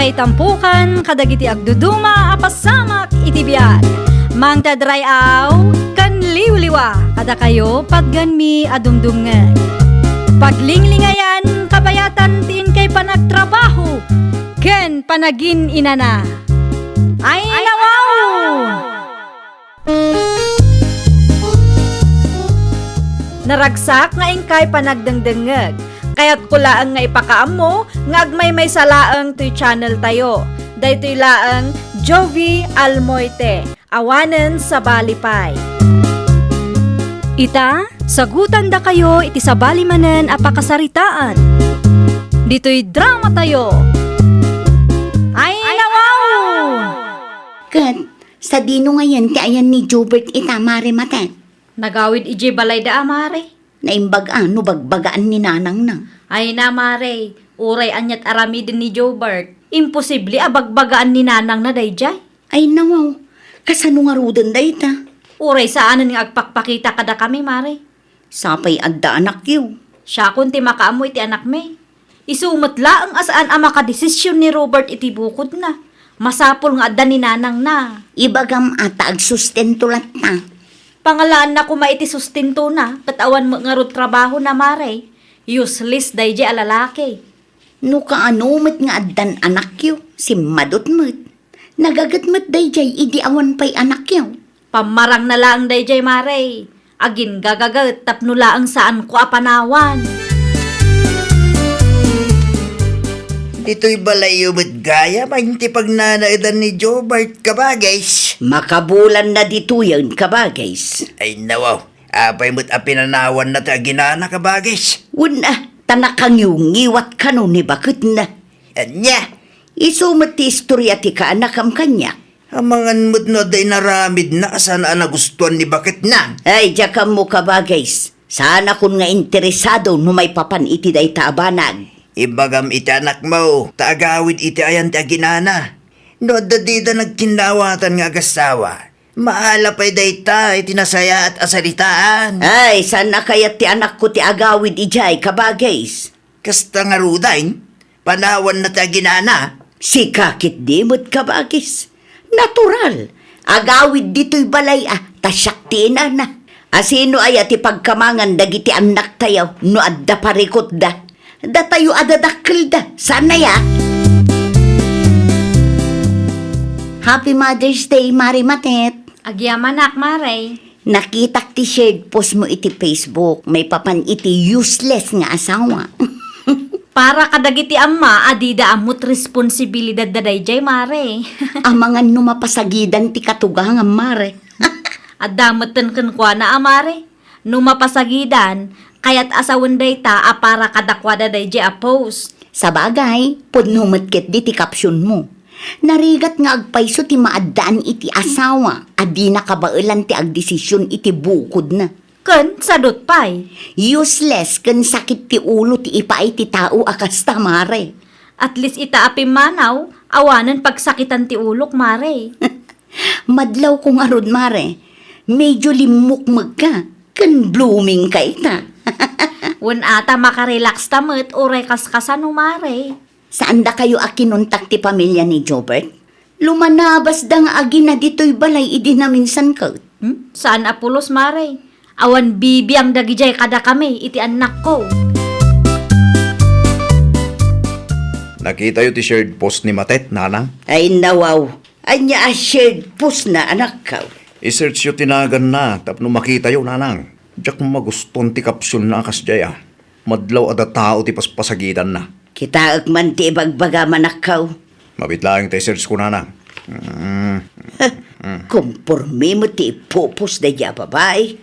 kay tampukan, kadagiti agduduma, apasamak itibiyag. Mang tadray aw, kan liwliwa, kada kayo padganmi adumdumngan. Paglinglingayan, kabayatan tin kay panagtrabaho, ken panagin inana. Ay nawaw! Naragsak nga ingkay panagdengdengeg. Kaya't kulaang nga ipakaam mo, nga agmay may salaang to'y channel tayo. Daytoy laang Jovi Almoite, awanen sa balipay. Ita, sagutan da kayo iti sa balimanen apakasaritaan. Dito'y drama tayo. Ay nawaw! Kat, sa dino ngayon ti ayan ni Jobert ita mare maten. Nagawid ije balay da amare. Naimbag ano bagbagaan ni nanang na. Ay na mare, uray anyat arami din ni Jobert. Imposible abagbagaan ni nanang na dayjay. Ay nawaw, kasano nga rudan da ita? Uray saan nga agpakpakita kada kami mare. Sapay adda anak yu. Siya kunti makaamoy iti anak me. Isumot laang asaan ang makadesisyon ni Robert iti bukod na. Masapol nga adda ni nanang na. Ibagam ata agsustento lat na. Pangalaan na kuma iti sustinto na, katawan mo nga trabaho na mare. Useless dayjay alalaki. No kaano met nga addan anak yu, si madot met. Nagagat met dayjay idi awan pay anak yu. Pamarang na lang dayjay mare. Agin gagagat tapno laang saan ko apanawan. Dito'y balayo ba't gaya, mainti pag nanaidan ni Jobert kabagays. Makabulan na dito yan kabagays. Ay nawaw, apay mo't apinanawan na ta ginana kabagays. Wala, tanakang yung ngiwat ka no ni bakit na. Anya, Isumat ti istorya ti kaanakam kanya. amangan mo't no day naramid na asan na gustuhan ni bakit na. Ay, jakam mo kabagays. Sana kun nga interesado no may papan iti day taabanag. Ibagam iti anak mo, taagawid iti ayan ti aginana. No dadida nagkinawatan nga agasawa. Maala pa'y dayta iti nasaya at asalitaan. Ay, sana kaya ti anak ko ti agawid ijay kabagays. Kasta nga rudain, panawan na ti aginana. Si kakit di mo't kabagis. Natural. Agawid dito'y balay tasyak ti inana. Asino ay ati pagkamangan dagiti anak tayo no adda parikot da. Da tayo adadakkel da. Sana ya? Happy Mother's Day, Mari Matet. Agyamanak mare. Nakita ti shared post mo iti Facebook. May papan iti useless nga asawa. Para kadagiti amma, adida amot responsibilidad da dayjay mare. Amangan numapasagidan ti katugang Mare. At damoten ken kwa na amare. Numapasagidan, kayat asawan dayta para kadakwada dayjay a post. Sa bagay, pudnumatkit di ti kapsyon mo. Narigat nga agpayso ti maadaan iti asawa. Adi nakabailan ti agdesisyon iti bukod na. Ken sadot pay. Useless ken sakit ti ulo ti ipaay ti tao akasta Mare. At least ita api manaw, awanan pagsakitan ti ulok mare. Madlaw kong arod Mare. Medyo limukmag ka. Ken blooming ka ita. Wen ata makarelax tamet uray kaskasano mare. Saan da kayo akinuntak ti pamilya ni Jobert? Lumanabas da nga agi na dito'y balay idi na minsan ka. Saan apulos mare? Awan bibi ang dagijay kada kami iti anak ko. Nakita yung t-shirt post ni Matet, nanang. Ay nawaw. Anya a shared post na anak ka. I-search yung tinagan na, tapno makita yung nanang. Diyak maguston ti kapsyon na akas jaya. Madlaw ada tao ti paspasagitan na. Kita man ti ibagbaga manakaw. Mabitlaing ti search ko nanang. Kumporme mo ti ipupos da ya babay.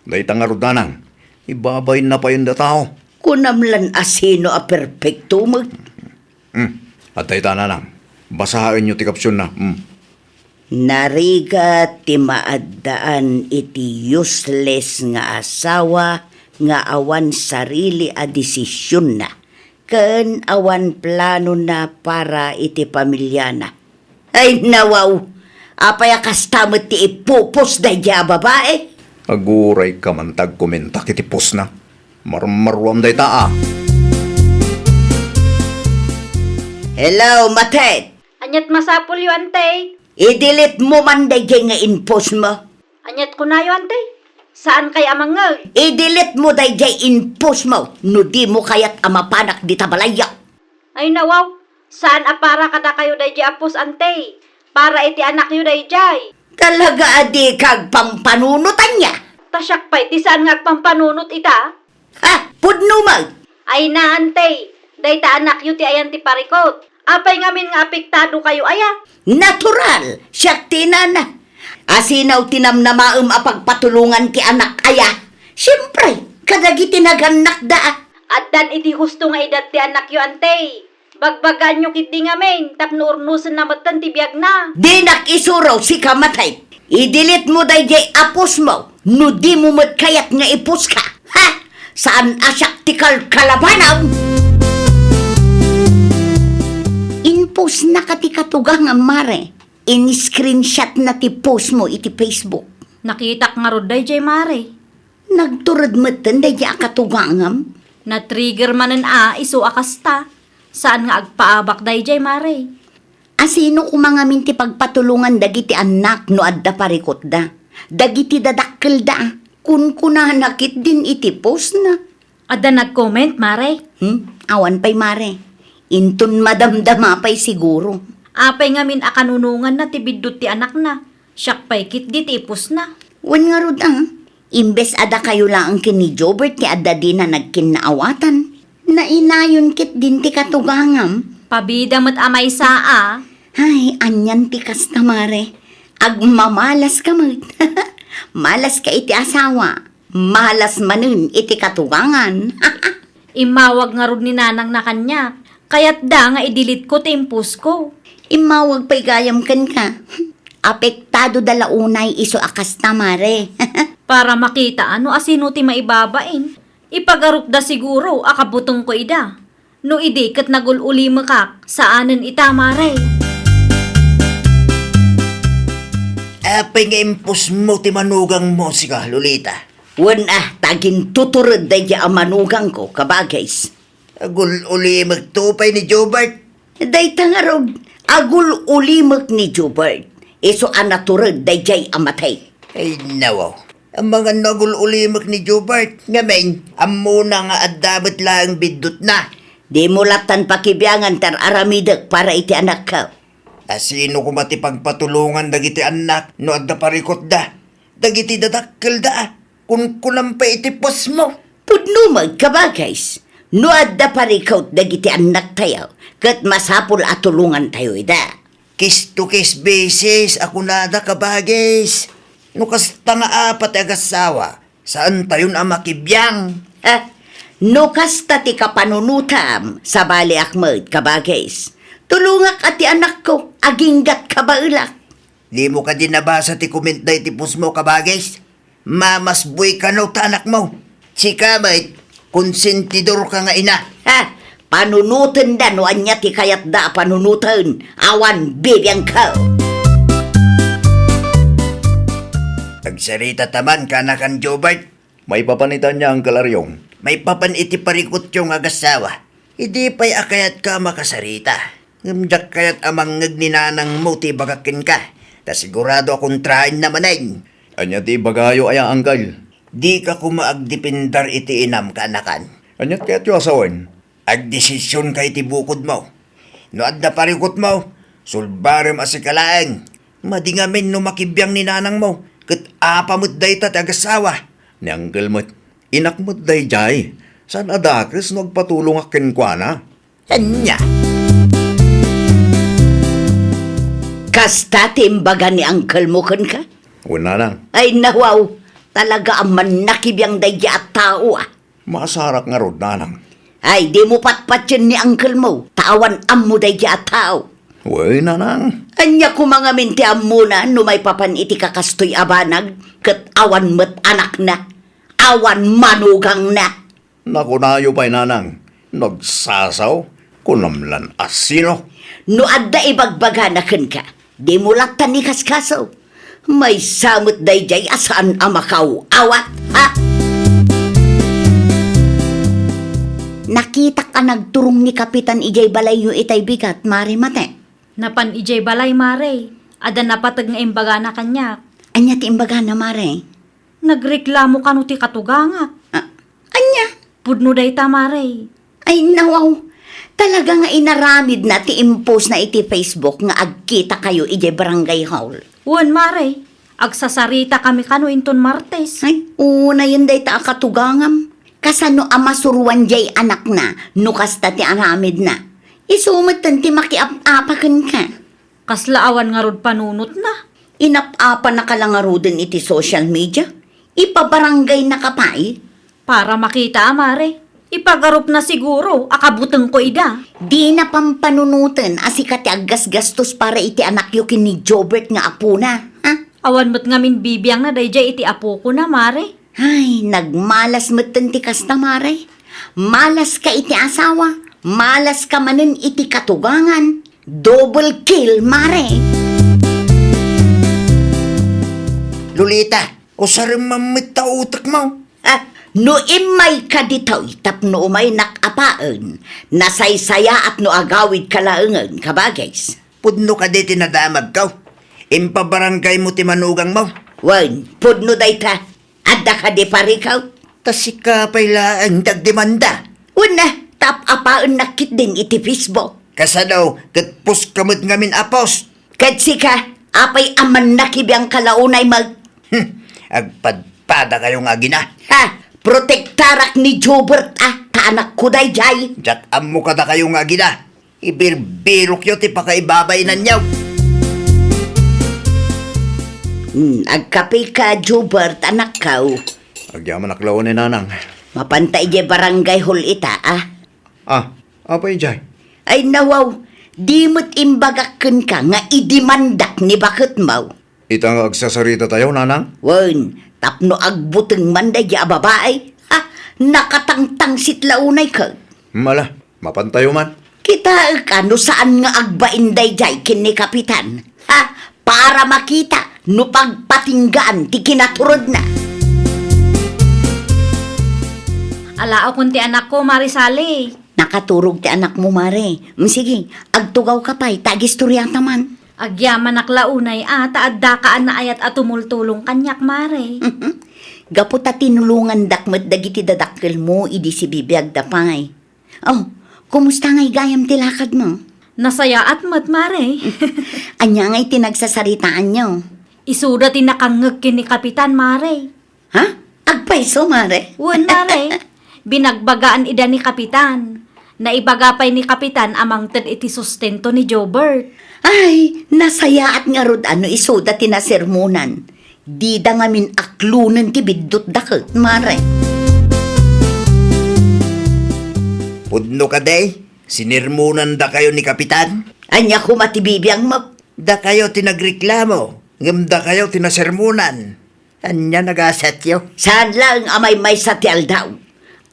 Dahil tangarod nanang. Ibabay na pa yung da tao. Kunamlan asino a perfecto mag. At dahil nanang. Basahin nyo ti kapsyon na. Nariga ti maaddaan iti useless nga asawa nga awan sarili a desisyon na. Ken awan plano na para iti pamilya na. Ay nawaw, apay kastamot ti ipupos da ya babae. Aguray ka man tagkomenta kiti post na. Marmaruam day taa. Hello, Matet. Anyat masapul yu, ante. I-delete mo man dayjay nga inpost mo. Anyat ko na yu, ante. Saan kay amang nga? I-delete mo dayjay inpost mo. No di mo kayat amapanak di tabalaya. Ay nawaw. Saan apara kada kayo dayjay apos, ante? Para iti anak yu dayjay. Talaga adi kag pampanunutan niya. Tasyak pa'y ti saan nga pampanunot ita? Ha? Pudno mag. Ay na, ante. Day ta anak yu ti ayan ti parikot. Apay ngamin nga apektado kayo aya. Natural. Siyak tinana. Asinaw tinamnamaam apagpatulungan ki anak aya. Siyempre, kadagi tinaganak da. At dan iti husto nga edad ti anak yu, ante. Bagbagan nyo kiti ngamin. Tapno urnusan na matan ti biyag na. Di nakisuraw si kamatay. I-delete mo dayjay apos mo. No di mo kayat nga ipos ka. Ha? Saan asyak tikal kalabanaw? Inpost na ka ti katugang mare. In-screenshot na ti post mo iti Facebook. Nakitak nga rod dayjay mare. Nagturad mo tan dayjay akatugangam. Na-trigger manen iso akasta. Saan nga agpaabak dayjay mare? Asino kumangamin ti pagpatulungan dagiti anak no adda parikot da. Dagiti dadakkel da. Kun nakit din iti post na. Adda nag-comment mare. Awan pa'y mare. Intun madamdama pa'y siguro. Apay ngamin akanunungan na ti biddot ti anak na. Siyak pa'y kit di tipos na. Wan nga rod imbes ada kayo lang kini Jobert ti adda din na nagkinaawatan. Nainayon kit din ti katugangam. Pabida mo't amay saa. Ay, anyan ti kasta mare. Agmamalas ka mag. Malas ka iti asawa. Malas manun iti katugangan. Imawag nga rod ni nanang na kanya. Kaya't da nga idilit ko timpus ko. Imawag pa'y gayam kan ka. Apektado dala unay iso akasta mare. Para makita ano asino ti maibabain. Ipagarup da siguro akabutong ko ida. No idi kat nagululi makak saanan ita mare. Apay nga impos mo ti manugang mo sika, Lolita. Wan tagin tuturod dayja amanugang ko, kabagays. Agul uli magtupay ni Jobert. Day tangarog, agul ulimak ni Jubert. Iso anaturod dayjay amatay. Ay nawaw. Ang mga nagul ulimak ni Jobert. Ngayon, amuna nga addabat lang bidot na. Di mo latan pakibyangan tar aramidak para iti anak ka. Asino ko mati pagpatulungan dagiti anak no adda parikot da. Dagiti dadakkel da. Kun kulang pa itipos mo. Pudno magkabagays. No adda parikaut dagiti anak tayo. Kat masapul at tulungan tayo ida. Kiss to kiss basis, ako nada kabagis. No kasta nga apat agasawa, saan tayo na makibiyang? No kasta ti kapanunutam sa bali akmad kabagays. Tulungak ati anak ko, aginggat kabailak. Di mo ka din nabasa ti comment da itipos mo kabagis? Mamasboy ka no tanak mo. Sika mait, konsentidor ka nga ina. Panunutan da no anya ti kayat da panunutan. Awan bibiyang ka. Pagsarita taman ka na kan Jobert. May papanitan niya ang kalaryong. May papan iti parikot yung agasawa. Hindi pa'y akayat ka makasarita. Ngamdak kayat amang ngagninanang mo ti bagakin ka. Ta sigurado akong train naman ay. Anya ti bagayo aya angkal. Di ka kumaagdipindar iti inam ka anakan. Anyat kaya't yung asawan. Agdesisyon ka iti bukod mo. No adda parikot mo, sulbarem asikalaeng. Madingamin no makibiyang ni nanang mo. Kat apamot day ta tagasawa. Ni angkal mo't inak mo't day jay. Saan adakris nagpatulong akin kwa na? Kanya. Kasta timbaga ni Uncle mo kan ka? Wala na. Ay nawaw, talaga ang manakibiyang dayja at tao Masarak nga rod nanang. Ay di mo patpat yun ni Uncle mo, tawan ammo dayja at tao. Uy nanang. Anya ko mga minti amuna no may papan iti kakastoy abanag, kat awan met anak na, awan manugang na. Nakunayo pa'y nanang. Nagsasaw. Kunamlan asino. No adda ibagbaga na kan ka, di mo latan ni kaskaso. May samot dayjay asaan amakaw awat, ha? Nakita ka nagturong ni Kapitan Ijay Balay yung itay bigat, Mare Mate. Napan ijay balay, Mare. Ada napatag nga imbaga na kanya. Anya ti imbaga na, Mare? Nagreklamo ka no ti katuganga. Anya? Pudno day ta, Mare. Ay, nawaw. Talaga nga inaramid na ti impose na iti Facebook nga agkita kayo ijay barangay hall. Wan, Mare. Agsasarita kami kano inton Martes. Ay, una yun day ta akatugangam. Kasano amasuruan jay anak na, nukas ta ti aramid na. Isumot ti makiap-apakan ka. Kaslaawan nga rod panunot na. Inap-apa na kalangaro din iti social media. Ipabarangay na kapay. Para makita, Mare. Ipagarup na siguro, akabuteng ko ida. Di na pampanunutan asikat ti aggas-gastos para iti anak yu kini Jobert nga apo na. Ha? Awan mo't ngamin bibiyang na dayjay iti apo ko na, Mare. Ay, nagmalas mo't ti kasta, Mare. Malas ka iti asawa. Malas ka manen iti katugangan. Double kill, Mare. Lolita, usarim mamit ta utak mo. No imay ka ditoy, tapno umay nakapaan. Nasaysaya at no agawid kalaengan, kabagays. Pudno ka di tinadamag ka. Impabarangay mo ti manugang mo. Wan, pudno day ta. Adda ka di parikaw. Tasika pala ang dagdemanda. Una, tap-apaan nakit din iti Facebook. Kasadaw, katpos kamot ngamin apos. Katsika, apay aman nakibiyang kalaunay mag... Agpadpada kayong agina. Ha! Protektarak ni Jobert kaanak ko day jay. Jack amo kada kayong agina. Ibirbirok yo ti pakaibabay na nyaw. Agkape ka, Jobert, anak kaw. Agyaman aklaw ni nanang. Mapantay jay barangay hall ita, Apa yung jay? Ay nawaw, di mo't imbagakan ka nga idimandak ni bakit mau. Itang agsasarita tayo, nanang? Wan, tapno agbuteng manday ya babae. Ha, nakatangtang sitlaunay ka. Mala, mapantayo man. Kita ka no saan nga agbainday jay kini Kapitan. Ha, para makita no pagpatinggaan ti kinaturod na. Alao kunti anak ko, Marisali. Nakaturog ti anak mo, Mare. Sige, agtugaw ka pa'y, tagistorya taman. Agyaman aklaunay taadda kaan na ayat at tumultulong kanyak, Mare. Gapu ta tinulungan dakmet dagiti dadakkel mo, idi si bibiyag dapay. Oh, kumusta nga'y gayam tilakad mo? Nasaya at mat, Mare. Anya nga'y tinagsasaritaan nyo. Isuda tinakangag kini Kapitan, Mare. Ha? Agpaiso, Mare? Wan, Mare. Binagbagaan ida ni Kapitan. Naibagapay ni Kapitan amang ted iti sustento ni Jobert. Ay, nasaya at nga rod ano isuda tinasermonan. Di da ngamin aklunan ti biddot dakot, Mare. Pudno ka day. Sinirmunan da kayo ni Kapitan. Anya ko matibibiyang mo. Da kayo tinagreklamo. Ngamda kayo tinasermunan. Anya nagasat yo. Saan lang amay may sa ti aldaw?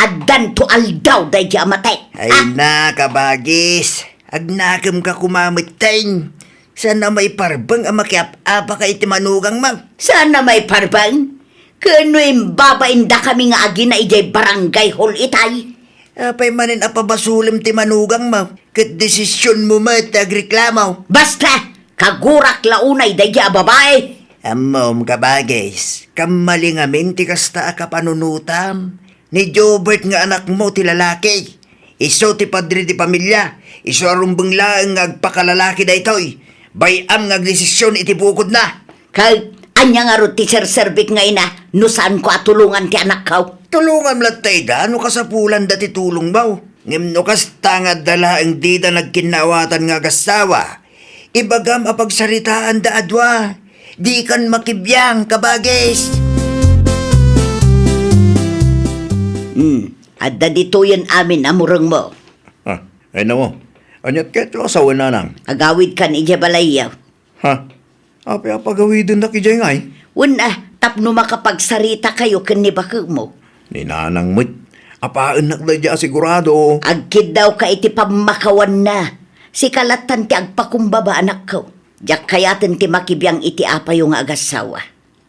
Addan to aldaw day di amatay. Ay na, kabagis. Agnakam ka kumamitay. Sana may parbang amakiap-apa ka iti manugang mo. Sana may parbang? Kano yung babainda kami nga agi na ijay barangay hall itay? Apay manin apabasulim ti manugang mo. Kat desisyon mo mo at agreklamo. Basta, kagurak launay day di babae. Amom kabagis, kamalingamin ti kasta akapanunutam. Ni Jobert nga anak mo ti lalaki. Iso ti padre ti pamilya. Iso arumbang laang agpakalalaki da itoy. Bayam nga agdesisyon iti bukod na. Kag, anya nga ro ti serserbik nga ina, no saan ko atulungan ti anak kaw? Tulungan latay da, ano kasapulan da ti tulong mo? Ngem no kasta nga dala ang di da nagkinawatan nga gasawa. Ibagam apagsaritaan da adwa. Di kan makibiyang kabagis. Adda dito yan amin amurang mo. Ay na mo. Anyat ketlo asawa nanang. Agawid kan ija balayaw. Apa apagawidin na kijay ngay? Una, tapno makapagsarita kayo kan ni bakag mo. Ni nanang mo't. Apaan nakladya sigurado. Agkid daw ka iti pamakawan na. Si kalatan ti agpakumbaba anak ko. Diyak kayatin ti makibiyang iti apa yung agasawa.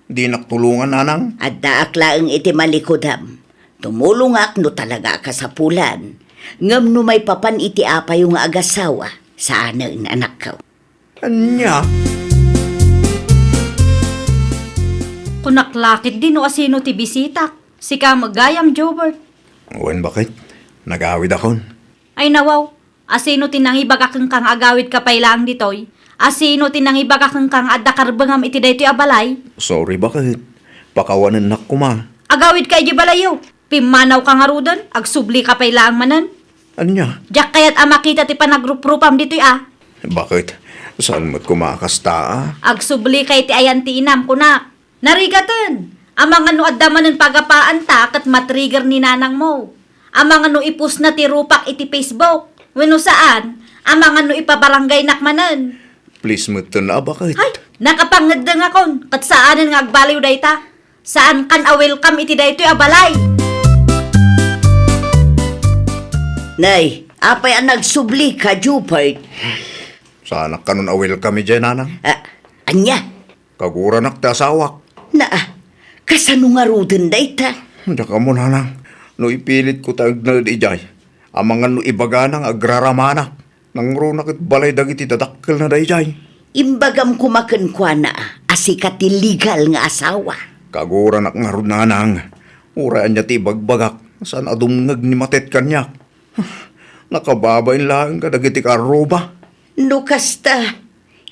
Di naktulungan nanang. Adda aklaang iti malikodam. Tumulong ak no talaga ka sa pulan. Ngam no may papan iti apa yung agasawa sa anak anak ko. Anya? Kunaklakit din o asino ti bisita. Sika magayam, Jobert. Wen bakit? Nagawid akon. Ay nawaw, asino tinangibagakang kang agawid kapay lang ditoy? Asino tinangibagakang kang adakarbangam iti daytoy abalay? Sorry bakit? Pakawanan nak ko ma. Agawid ka iti balayo. Pimanaw ka nga rudan, agsubli kapay lang manan. Anya? Diyak kaya't amakita ti panagruprupam ditoy Bakit? Saan mo't kumakasta Agsubli kay ti ayan ti inam kunak. Narigatan, amang ano adamanan pagapaan ta kat matrigger ni nanang mo. Amang ano ipus na ti rupak iti Facebook. Wano saan, amang ano ipabarangay nakmanan. Please mo ito na bakit? Ay, nakapangedeng akon, kat saanan nga agbaliw dayta. Saan kan a welcome iti daytoy abalay. Nay, apay ang nagsubli ka, Jupert? Sana ka nun awil kami dyan, nanang. Anya? Kagura nak ti asawak. Kasano nga rudin dayta? Diyan ka mo, nanang. No ipilit ko tayong na ijay. Amangan no ibaga ng agraramanak. Nang runak at balay dagiti dadakkel na dayjay. Imbagam kumakan kwa na, asikat illegal nga asawa. Kagura nak nga ron, nanang. Uraan niya ti bagbagak. Saan adumngag ni matet kanyak. Nakababain lang ka dagiti karoba. No kasta,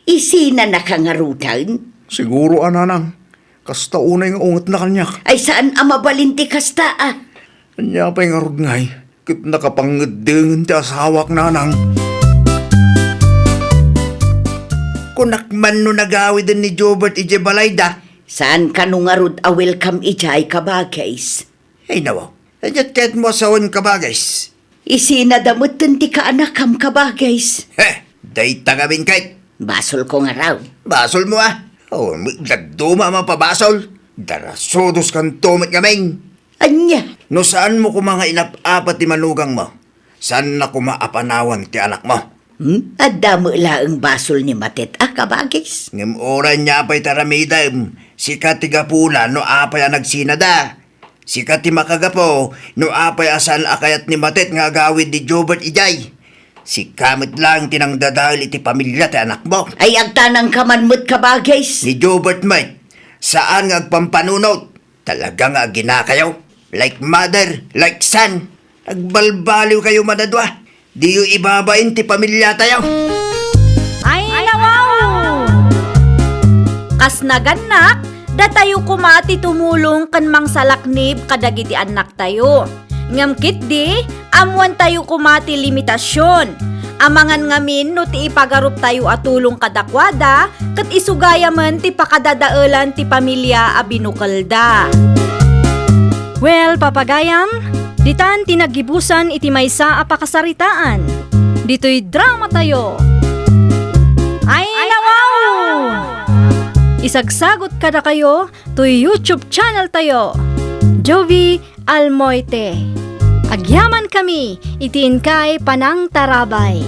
isina nakangarutan? Siguro, nanang. Kasta unay nga ungat na kanyak. Ay saan amabalinti kasta Anya pa'y nga ron ngay. Kit nakapangedeng ti asawak, nanang. Kunakman no nagawid din ni Jobert ije balayda. Saan ka nung arud a welcome ijay kabagays? Ay nawa, adyat kahit mo asawan ka ba guys? Isinadamutan ti kaanakam kabagays. Dayta kami kahit. Basol ko nga raw. Basol mo Oh, nagduma man pa basol. Darasodos kan tumit kaming. Anya? No saan mo kumanga inap-apat ti manugang mo? Saan na kumaapanawan ti anak mo? Adamo laang basol ni Matet kabagays. Ngem oran niya pa'y taramidam. Si Katigapula no apay ang nagsinada. Si Kati Makagapo no apay asan akayat ni Matet nga gawid ni Jobert ijay. Si Kamit lang tinangdadahil iti pamilya ti anak mo. Ay agtanang kamanmut kabagays. Ni Jobert Mike, saan nga agpampanunot? Talaga nga ginakayaw. Like mother, like son. Nagbalbaliw kayo madadwa. Di yu ibabain ti pamilya tayo. Ay nawaw! Kas naganak, datayo kumati tumulong kan mang salaknib kadagiti anak tayo. Ngamkit di, amuan tayo kumati limitasyon. Amangan ngamin no ti ipagarup tayo atulong kadakwada, kat isugaya man ti pakadadaelan ti pamilya a binukalda. Well, papagayam, ditan tinagibusan iti maysa a pakasaritaan. Dito'y drama tayo. Ay nawaw! Isagsagot kada kayo to YouTube channel tayo. Jovi Almoite. Agyaman kami, itiin kay Panang Tarabay.